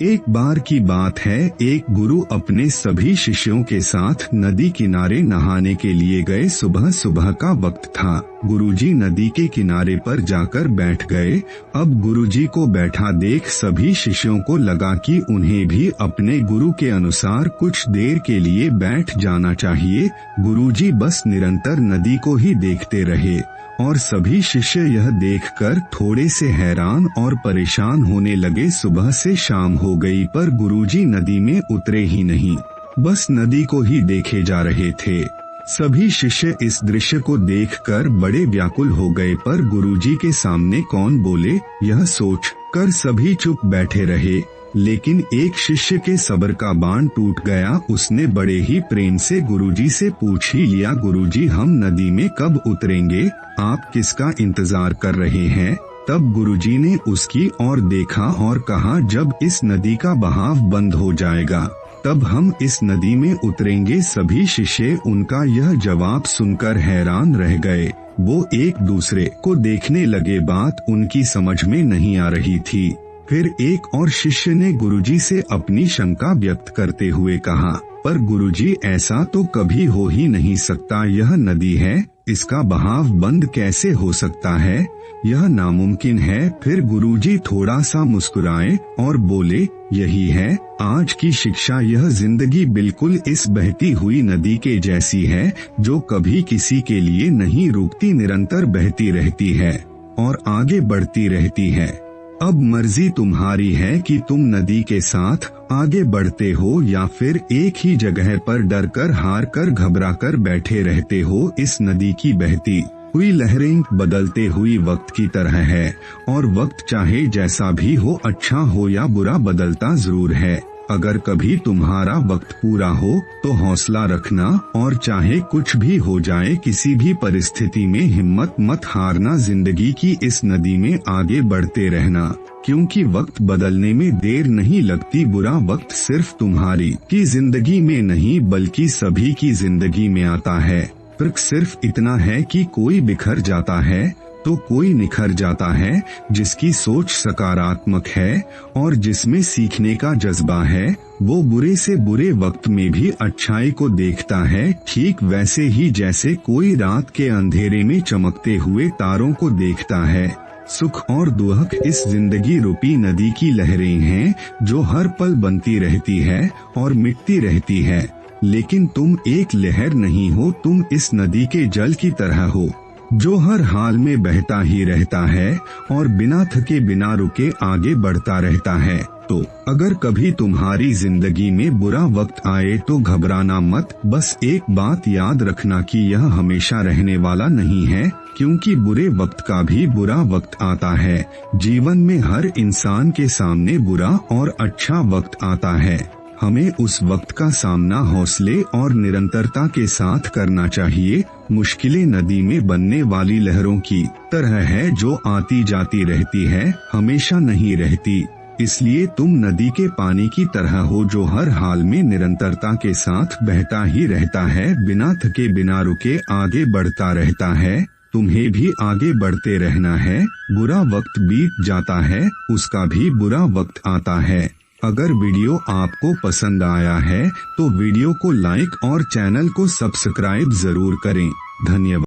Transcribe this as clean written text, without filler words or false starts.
एक बार की बात है, एक गुरु अपने सभी शिष्यों के साथ नदी किनारे नहाने के लिए गए। सुबह सुबह का वक्त था। गुरुजी नदी के किनारे पर जाकर बैठ गए। अब गुरुजी को बैठा देख सभी शिष्यों को लगा कि उन्हें भी अपने गुरु के अनुसार कुछ देर के लिए बैठ जाना चाहिए। गुरुजी बस निरंतर नदी को ही देखते रहे और सभी शिष्य यह देखकर थोड़े से हैरान और परेशान होने लगे। सुबह से शाम हो गई पर गुरुजी नदी में उतरे ही नहीं, बस नदी को ही देखे जा रहे थे। सभी शिष्य इस दृश्य को देखकर बड़े व्याकुल हो गए, पर गुरुजी के सामने कौन बोले, यह सोच कर सभी चुप बैठे रहे। लेकिन एक शिष्य के सब्र का बांध टूट गया। उसने बड़े ही प्रेम से गुरुजी से पूछ ही लिया, गुरुजी हम नदी में कब उतरेंगे? आप किसका इंतजार कर रहे हैं? तब गुरुजी ने उसकी ओर देखा और कहा, जब इस नदी का बहाव बंद हो जाएगा तब हम इस नदी में उतरेंगे। सभी शिष्य उनका यह जवाब सुनकर हैरान रह गए। वो एक दूसरे को देखने लगे, बात उनकी समझ में नहीं आ रही थी। फिर एक और शिष्य ने गुरुजी से अपनी शंका व्यक्त करते हुए कहा, पर गुरुजी ऐसा तो कभी हो ही नहीं सकता। यह नदी है, इसका बहाव बंद कैसे हो सकता है? यह नामुमकिन है। फिर गुरुजी थोड़ा सा मुस्कुराए और बोले, यही है आज की शिक्षा। यह जिंदगी बिल्कुल इस बहती हुई नदी के जैसी है, जो कभी किसी के लिए नहीं रुकती, निरंतर बहती रहती है और आगे बढ़ती रहती है। अब मर्जी तुम्हारी है कि तुम नदी के साथ आगे बढ़ते हो या फिर एक ही जगह पर डर कर, हार कर, घबरा कर बैठे रहते हो। इस नदी की बहती हुई लहरें बदलते हुई वक्त की तरह है और वक्त चाहे जैसा भी हो, अच्छा हो या बुरा, बदलता जरूर है। अगर कभी तुम्हारा वक्त पूरा हो तो हौसला रखना और चाहे कुछ भी हो जाए, किसी भी परिस्थिति में हिम्मत मत हारना। जिंदगी की इस नदी में आगे बढ़ते रहना, क्योंकि वक्त बदलने में देर नहीं लगती। बुरा वक्त सिर्फ तुम्हारी की जिंदगी में नहीं बल्कि सभी की जिंदगी में आता है। फर्क सिर्फ इतना है कि कोई बिखर जाता है तो कोई निखर जाता है। जिसकी सोच सकारात्मक है और जिसमें सीखने का जज्बा है, वो बुरे से बुरे वक्त में भी अच्छाई को देखता है। ठीक वैसे ही जैसे कोई रात के अंधेरे में चमकते हुए तारों को देखता है। सुख और दुख इस जिंदगी रूपी नदी की लहरें हैं, जो हर पल बनती रहती है और मिटती रहती है। लेकिन तुम एक लहर नहीं हो, तुम इस नदी के जल की तरह हो, जो हर हाल में बहता ही रहता है और बिना थके बिना रुके आगे बढ़ता रहता है। तो अगर कभी तुम्हारी जिंदगी में बुरा वक्त आए तो घबराना मत। बस एक बात याद रखना कि यह हमेशा रहने वाला नहीं है, क्योंकि बुरे वक्त का भी बुरा वक्त आता है। जीवन में हर इंसान के सामने बुरा और अच्छा वक्त आता है। हमें उस वक्त का सामना हौसले और निरंतरता के साथ करना चाहिए। मुश्किलें नदी में बनने वाली लहरों की तरह है, जो आती जाती रहती है, हमेशा नहीं रहती। इसलिए तुम नदी के पानी की तरह हो, जो हर हाल में निरंतरता के साथ बहता ही रहता है, बिना थके बिना रुके आगे बढ़ता रहता है। तुम्हें भी आगे बढ़ते रहना है। बुरा वक्त बीत जाता है, उसका भी बुरा वक्त आता है। अगर वीडियो आपको पसंद आया है तो वीडियो को लाइक और चैनल को सब्सक्राइब जरूर करें। धन्यवाद।